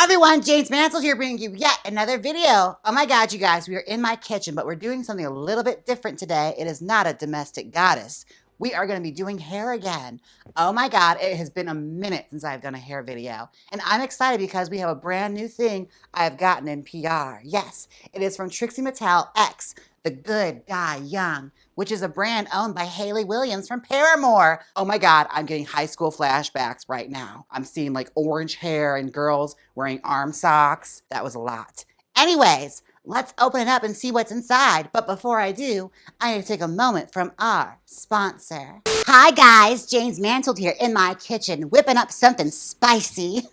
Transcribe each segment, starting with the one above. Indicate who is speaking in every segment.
Speaker 1: everyone, Jaymes Mansfield here bringing you yet another video. Oh my God, you guys, we are in my kitchen, but we're doing something a little bit different today. It is not a domestic goddess. We are gonna be doing hair again. Oh my God, it has been a minute since I've done a hair video. And I'm excited because we have a brand new thing I've gotten in PR. Yes, it is from Trixie Mattel X, The Good Die Young, which is a brand owned by Hayley Williams from Paramore. Oh my God, I'm getting high school flashbacks right now. I'm seeing like orange hair and girls wearing arm socks. That was a lot. Anyways, let's open it up and see what's inside. But before I do, I need to take a moment from our sponsor. Hi guys, Jaymes Mansfield here in my kitchen, whipping up something spicy.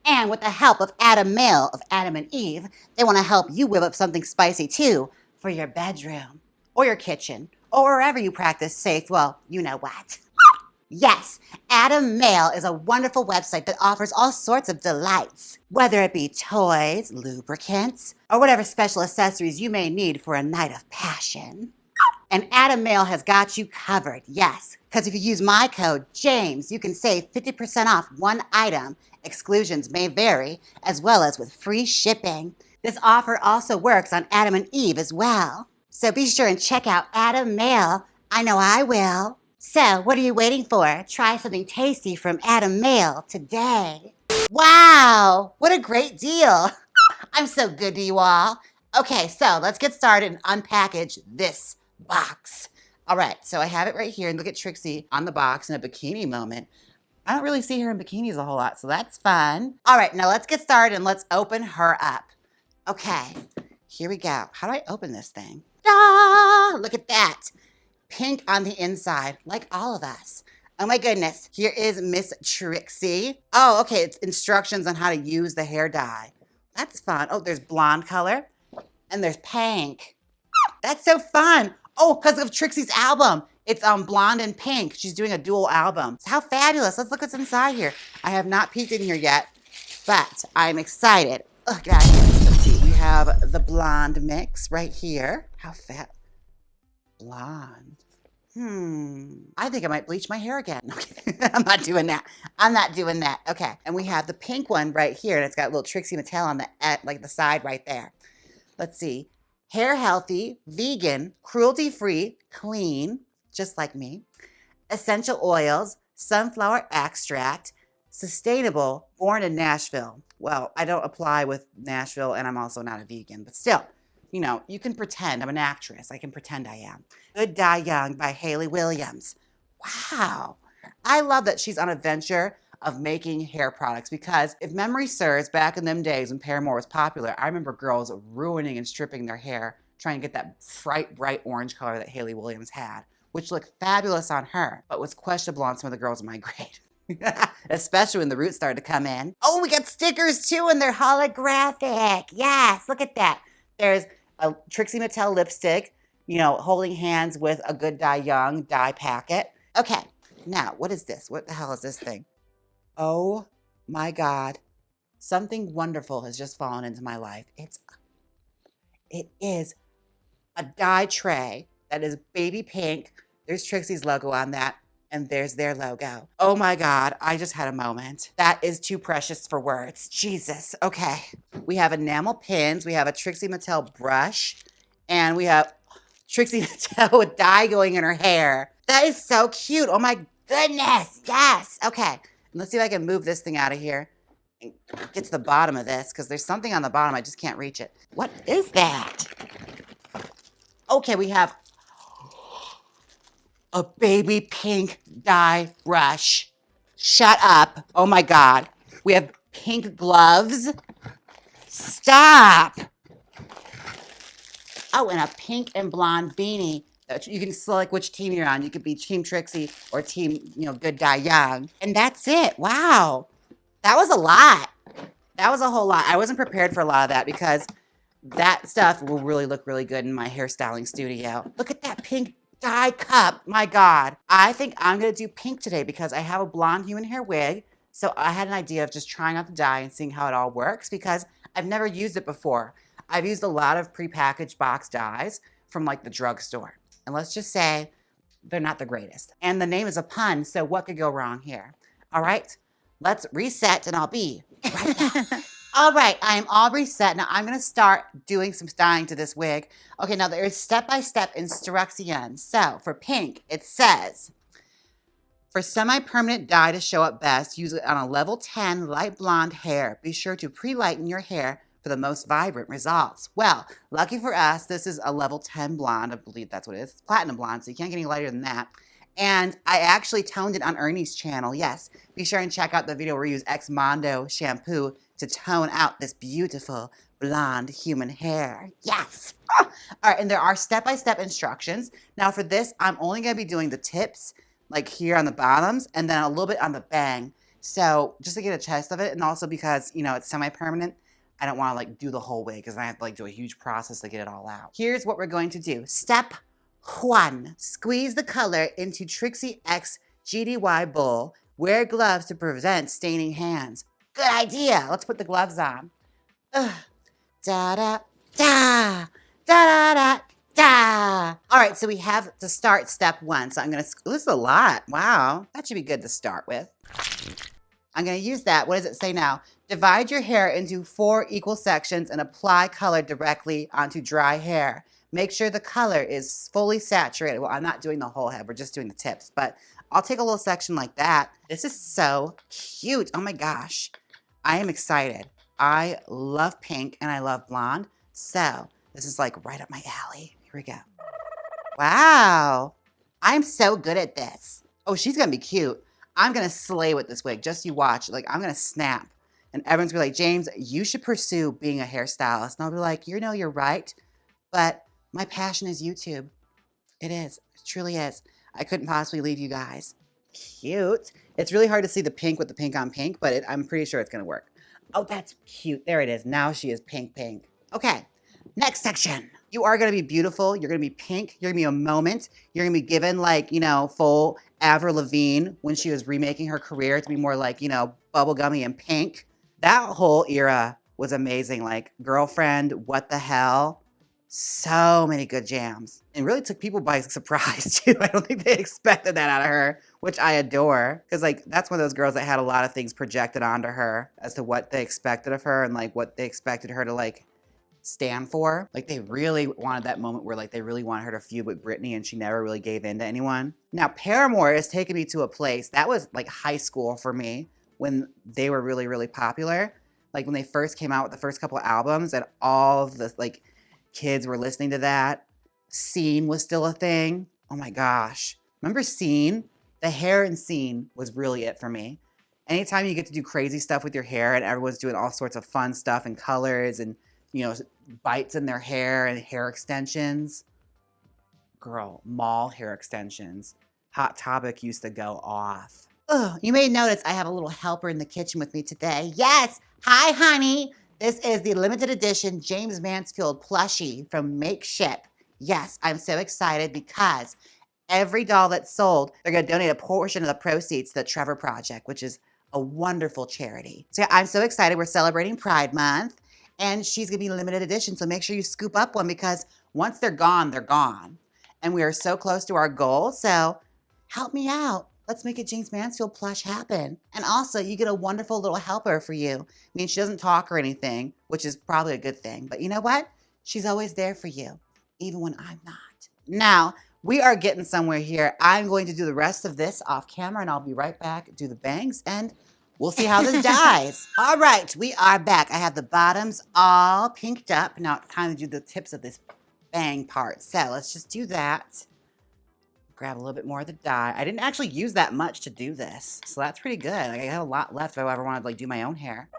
Speaker 1: And with the help of Adam Mail of Adam and Eve, they want to help you whip up something spicy too for your bedroom or your kitchen or wherever you practice safe, well, you know what. Yes, Adam Mail is a wonderful website that offers all sorts of delights, whether it be toys, lubricants, or whatever special accessories you may need for a night of passion. And Adam Mail has got you covered, yes, because if you use my code, Jaymes, you can save 50% off one item. Exclusions may vary, as well as with free shipping. This offer also works on Adam and Eve as well. So be sure and check out Adam Mail. I know I will. So what are you waiting for? Try something tasty from Adam Mail today. Wow, what a great deal. I'm so good to you all. Okay, so let's get started and unpackage this box. All right, so I have it right here, and look at Trixie on the box in a bikini moment. I don't really see her in bikinis a whole lot, so that's fun. All right, now let's get started and let's open her up. Okay, here we go. How do I open this thing? Ah, look at that. Pink on the inside, like all of us. Oh my goodness, here is Miss Trixie. Oh, okay, it's instructions on how to use the hair dye. That's fun. Oh, there's blonde color and there's pink. That's so fun. Oh, because of Trixie's album. It's blonde and pink. She's doing a dual album. So how fabulous. Let's look what's inside here. I have not peeked in here yet, but I'm excited. Oh, guys, let's see. We have the blonde mix right here. How fat. Blonde. I think I might bleach my hair again. Okay. I'm not doing that. I'm not doing that. Okay. And we have the pink one right here, and it's got a little Trixie Mattel on the side right there. Let's see. Hair healthy, vegan, cruelty-free, clean, just like me. Essential oils, sunflower extract, sustainable, born in Nashville. Well, I don't apply with Nashville, and I'm also not a vegan, but still. You know, you can pretend. I'm an actress. I can pretend I am. Good Die Young by Hayley Williams. Wow. I love that she's on a venture of making hair products because if memory serves, back in them days when Paramore was popular, I remember girls ruining and stripping their hair trying to get that bright orange color that Hayley Williams had, which looked fabulous on her, but was questionable on some of the girls in my grade. Especially when the roots started to come in. Oh, we got stickers too, and they're holographic. Yes, look at that. There's a Trixie Mattel lipstick, you know, holding hands with a Good Die Young dye packet. Okay, now, what is this? What the hell is this thing? Oh my God. Something wonderful has just fallen into my life. It is a dye tray that is baby pink. There's Trixie's logo on that, and there's their logo. Oh my God, I just had a moment. That is too precious for words. Jesus, okay. We have enamel pins, we have a Trixie Mattel brush, and we have Trixie Mattel with dye going in her hair. That is so cute, oh my goodness, yes. Okay, let's see if I can move this thing out of here and get to the bottom of this, because there's something on the bottom, I just can't reach it. What is that? Okay, we have a baby pink dye brush. Shut up. Oh my God. We have pink gloves. Stop. Oh, and a pink and blonde beanie. You can select which team you're on. You could be Team Trixie or Team, you know, Good Die Young. And that's it. Wow. That was a lot. That was a whole lot. I wasn't prepared for a lot of that because that stuff will really look really good in my hairstyling studio. Look at that pink dye cup. My God. I think I'm going to do pink today because I have a blonde human hair wig. So I had an idea of just trying out the dye and seeing how it all works because I've never used it before. I've used a lot of prepackaged box dyes from like the drugstore. And let's just say they're not the greatest. And the name is a pun, so what could go wrong here? All right, let's reset and I'll be right back. All right, I am all reset. Now I'm gonna start doing some styling to this wig. Okay, now there is step-by-step instructions. So for pink, it says, for semi-permanent dye to show up best, use it on a level 10 light blonde hair. Be sure to pre-lighten your hair for the most vibrant results. Well, lucky for us, this is a level 10 blonde. I believe that's what it is. It's platinum blonde, so you can't get any lighter than that. And I actually toned it on Ernie's channel. Yes, be sure and check out the video where we use Ex Mondo shampoo to tone out this beautiful blonde human hair. Yes. All right, and there are step-by-step instructions. Now for this, I'm only gonna be doing the tips, like here on the bottoms, and then a little bit on the bang. So just to get a taste of it, and also because, you know, it's semi-permanent, I don't wanna like do the whole wig because I have to like do a huge process to get it all out. Here's what we're going to do. Step 1, squeeze the color into Trixie X GDY bowl. Wear gloves to prevent staining hands. Good idea. Let's put the gloves on. Ugh. Da da da da da da da. All right, so we have to start step 1. So I'm gonna. This is a lot. Wow, that should be good to start with. I'm gonna use that. What does it say now? Divide your hair into 4 equal sections and apply color directly onto dry hair. Make sure the color is fully saturated. Well, I'm not doing the whole head. We're just doing the tips, but I'll take a little section like that. This is so cute. Oh my gosh. I am excited. I love pink and I love blonde. So this is like right up my alley. Here we go. Wow. I'm so good at this. Oh, she's going to be cute. I'm going to slay with this wig. Just you watch. Like, I'm going to snap. And everyone's going to be like, Jaymes, you should pursue being a hairstylist. And I'll be like, you know, you're right. But my passion is YouTube. It is. It truly is. I couldn't possibly leave you guys. Cute. It's really hard to see the pink with the pink on pink, but I'm pretty sure it's going to work. Oh, that's cute. There it is. Now she is pink, pink. Okay. Next section. You are going to be beautiful. You're going to be pink. You're going to be a moment. You're going to be given like, you know, full Avril Lavigne when she was remaking her career to be more like, you know, bubblegummy and pink. That whole era was amazing. Like Girlfriend, What the Hell? So many good jams. And really took people by surprise too. I don't think they expected that out of her, which I adore. Because like, that's one of those girls that had a lot of things projected onto her as to what they expected of her and like what they expected her to like stand for. Like they really wanted that moment where like they really wanted her to feud with Britney and she never really gave in to anyone. Now Paramore has taken me to a place that was like high school for me when they were really, really popular. Like when they first came out with the first couple of albums and all of the like kids were listening to that. Scene was still a thing. Oh my gosh. Remember Scene? The hair in Scene was really it for me. Anytime you get to do crazy stuff with your hair and everyone's doing all sorts of fun stuff and colors and, you know, bites in their hair and hair extensions. Girl, mall hair extensions. Hot Topic used to go off. Oh, you may notice I have a little helper in the kitchen with me today. Yes. Hi, honey. This is the limited edition Jaymes Mansfield plushie from Makeship. Yes, I'm so excited because every doll that's sold, they're going to donate a portion of the proceeds to the Trevor Project, which is a wonderful charity. So yeah, I'm so excited. We're celebrating Pride Month, and she's going to be limited edition. So make sure you scoop up one because once they're gone, they're gone. And we are so close to our goal. So help me out. Let's make a Jaymes Mansfield plush happen. And also, you get a wonderful little helper for you. I mean, she doesn't talk or anything, which is probably a good thing. But you know what? She's always there for you, even when I'm not. Now, we are getting somewhere here. I'm going to do the rest of this off camera, and I'll be right back, do the bangs, and we'll see how this dies. All right, we are back. I have the bottoms all pinked up. Now it's time to do the tips of this bang part. So let's just do that. Grab a little bit more of the dye. I didn't actually use that much to do this, so that's pretty good. Like, I have a lot left if I ever wanted to like do my own hair.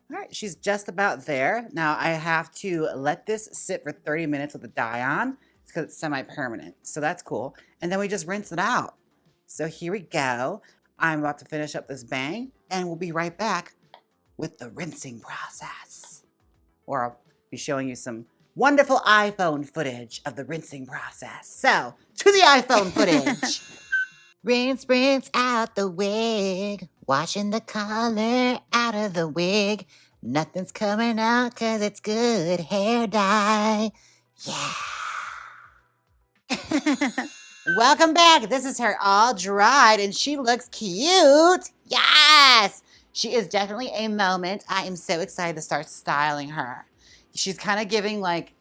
Speaker 1: All right, she's just about there. Now I have to let this sit for 30 minutes with the dye on because it's semi-permanent, so that's cool. And then we just rinse it out. So here we go. I'm about to finish up this bang, and we'll be right back with the rinsing process. Or I'll be showing you some wonderful iPhone footage of the rinsing process. So, to the iPhone footage. Rinse out the wig. Washing the color out of the wig. Nothing's coming out because it's good hair dye. Yeah. Welcome back. This is her all dried and she looks cute. Yes. She is definitely a moment. I am so excited to start styling her. She's kind of giving like,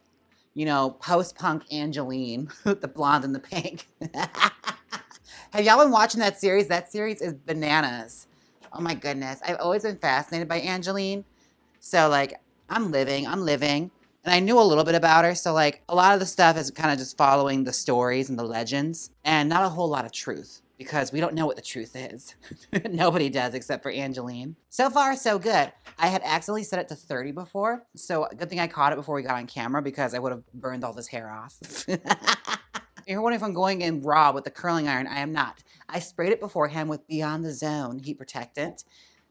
Speaker 1: you know, post-punk Angeline with the blonde and the pink. Have y'all been watching that series? That series is bananas. Oh my goodness. I've always been fascinated by Angeline. So like, I'm living. And I knew a little bit about her. So like, a lot of the stuff is kind of just following the stories and the legends and not a whole lot of truth because we don't know what the truth is. Nobody does except for Angeline. So far, so good. I had accidentally set it to 30 before. So good thing I caught it before we got on camera because I would have burned all this hair off. You're wondering if I'm going in raw with the curling iron. I am not. I sprayed it beforehand with Beyond the Zone heat protectant.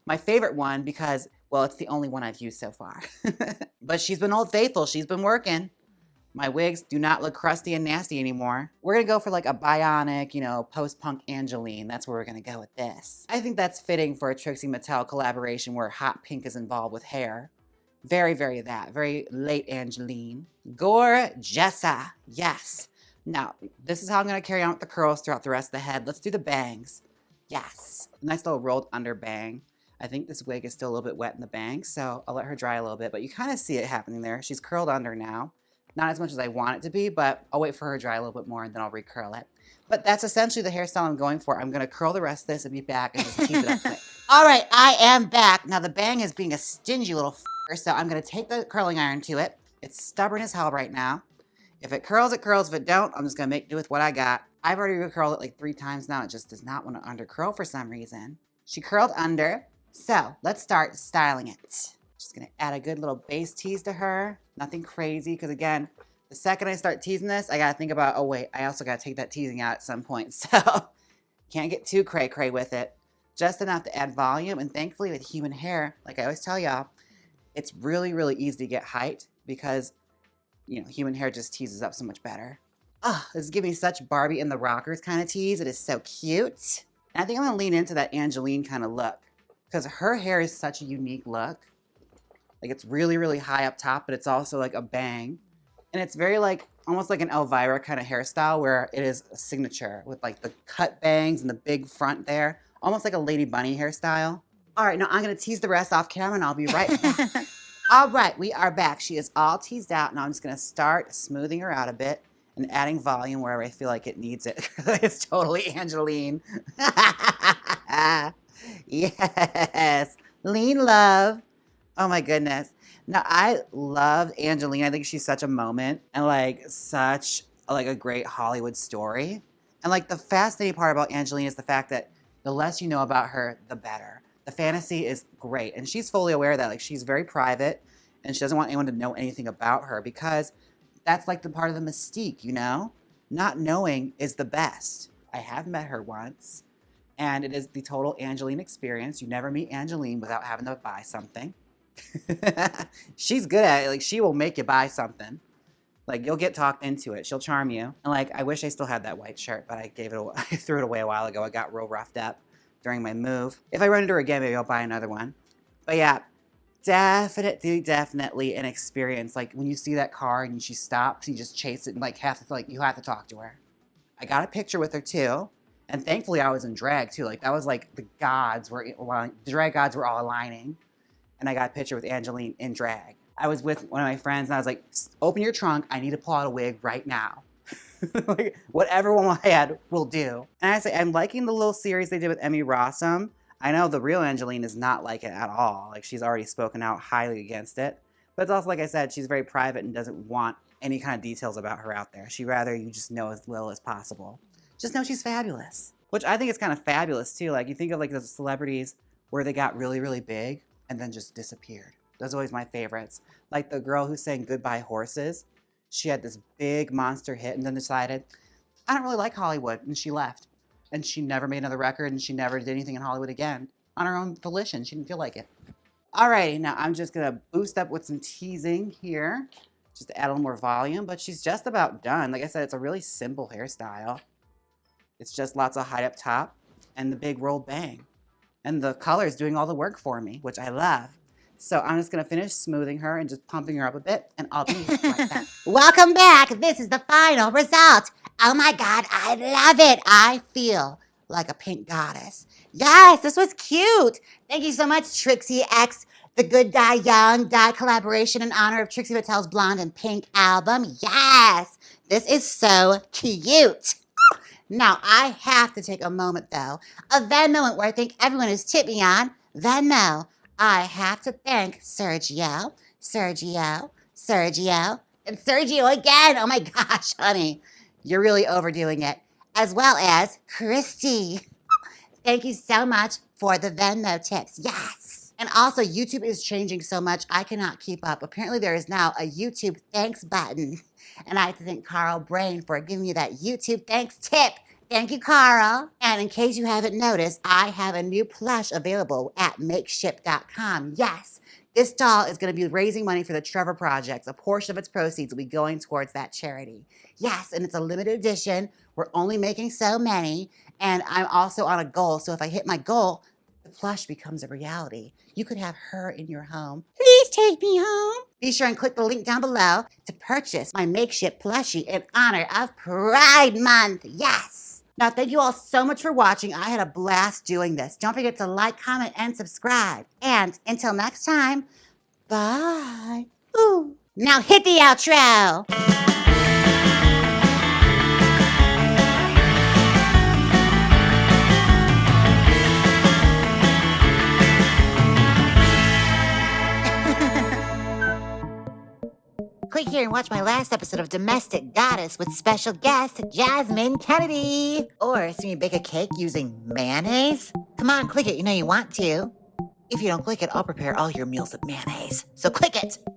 Speaker 1: My favorite one because, well, it's the only one I've used so far. But she's been old faithful. She's been working. My wigs do not look crusty and nasty anymore. We're gonna go for like a bionic, you know, post-punk Angeline. That's where we're gonna go with this. I think that's fitting for a Trixie Mattel collaboration where hot pink is involved with hair. Very, very that. Very late Angeline. Gorgeousa. Yes. Now, this is how I'm gonna carry on with the curls throughout the rest of the head. Let's do the bangs. Yes. Nice little rolled under bang. I think this wig is still a little bit wet in the bangs, so I'll let her dry a little bit, but you kind of see it happening there. She's curled under now. Not as much as I want it to be, but I'll wait for her to dry a little bit more and then I'll recurl it. But that's essentially the hairstyle I'm going for. I'm gonna curl the rest of this and be back and just tease it up quick. All right, I am back. Now the bang is being a stingy little f***er, so I'm gonna take the curling iron to it. It's stubborn as hell right now. If it curls, it curls. If it don't, I'm just gonna make do with what I got. I've already recurled it like 3 times now. It just does not want to under curl for some reason. She curled under. So let's start styling it. Just gonna add a good little base tease to her. Nothing crazy, because again, the second I start teasing this, I gotta think about, oh wait, I also gotta take that teasing out at some point. So can't get too cray-cray with it. Just enough to add volume, and thankfully with human hair, like I always tell y'all, it's really, really easy to get height because, you know, human hair just teases up so much better. Oh, this is giving me such Barbie in the Rockers kind of tease. It is so cute. And I think I'm gonna lean into that Angeline kind of look because her hair is such a unique look. Like it's really, really high up top, but it's also like a bang. And it's very like, almost like an Elvira kind of hairstyle where it is a signature with like the cut bangs and the big front there. Almost like a Lady Bunny hairstyle. All right, now I'm gonna tease the rest off camera and I'll be right back. All right, we are back. She is all teased out. Now I'm just gonna start smoothing her out a bit and adding volume wherever I feel like it needs it. It's totally Angeline. Yes, lean love. Oh my goodness. Now I love Angeline. I think she's such a moment and like such like a great Hollywood story. And like the fascinating part about Angeline is the fact that the less you know about her, the better. The fantasy is great. And she's fully aware of that. Like she's very private and she doesn't want anyone to know anything about her because that's like the part of the mystique, you know? Not knowing is the best. I have met her once and it is the total Angeline experience. You never meet Angeline without having to buy something. She's good at it. Like she will make you buy something. Like you'll get talked into it. She'll charm you. And like I wish I still had that white shirt, but I gave it away. I threw it away a while ago. It got real roughed up during my move. If I run into her again, maybe I'll buy another one. But yeah, definitely an experience. Like when you see that car and she stops, you just chase it and like you have to talk to her. I got a picture with her too. And thankfully I was in drag too. Like that was like the drag gods were all aligning. And I got a picture with Angeline in drag. I was with one of my friends and I was like, open your trunk. I need to pull out a wig right now. Like whatever one I had will do. And I say, I'm liking the little series they did with Emmy Rossum. I know the real Angeline is not like it at all. Like she's already spoken out highly against it. But it's also, like I said, she's very private and doesn't want any kind of details about her out there. She'd rather you just know as little as possible. Just know she's fabulous. Which I think is kind of fabulous too. Like you think of like the celebrities where they got really, really big and then just disappeared. Those are always my favorites. Like the girl who sang Goodbye Horses. She had this big monster hit and then decided, I don't really like Hollywood, and she left. And she never made another record and she never did anything in Hollywood again. On her own volition, she didn't feel like it. Alrighty, now I'm just gonna boost up with some teasing here, just to add a little more volume, but she's just about done. Like I said, it's a really simple hairstyle. It's just lots of height up top and the big rolled bang. And the color is doing all the work for me, which I love. So I'm just gonna finish smoothing her and just pumping her up a bit, and I'll be right back. Welcome back. This is the final result. Oh my God, I love it. I feel like a pink goddess. Yes, this was cute. Thank you so much, Trixie X, the Good Die Young dye collaboration in honor of Trixie Mattel's Blonde and Pink album. Yes, this is so cute. Now, I have to take a moment, though. A Venmo moment where I think everyone has tipped me on. Venmo. I have to thank Sergio, Sergio, Sergio, and Sergio again. Oh my gosh, honey. You're really overdoing it. As well as Christy. Thank you so much for the Venmo tips. Yes. And also, YouTube is changing so much, I cannot keep up. Apparently, there is now a YouTube thanks button. And I have to thank Carl Brain for giving me that YouTube thanks tip. Thank you, Carl. And in case you haven't noticed, I have a new plush available at makeship.com. Yes, this doll is going to be raising money for the Trevor Project. A portion of its proceeds will be going towards that charity. Yes, and it's a limited edition. We're only making so many. And I'm also on a goal. So if I hit my goal, the plush becomes a reality. You could have her in your home. Please take me home. Be sure and click the link down below to purchase my makeshift plushie in honor of Pride Month. Yes. Now, thank you all so much for watching. I had a blast doing this. Don't forget to like, comment, and subscribe. And until next time, bye. Ooh. Now hit the outro. Click here and watch my last episode of Domestic Goddess with special guest Jasmine Kennedy. Or see me bake a cake using mayonnaise. Come on, click it. You know you want to. If you don't click it, I'll prepare all your meals with mayonnaise. So click it.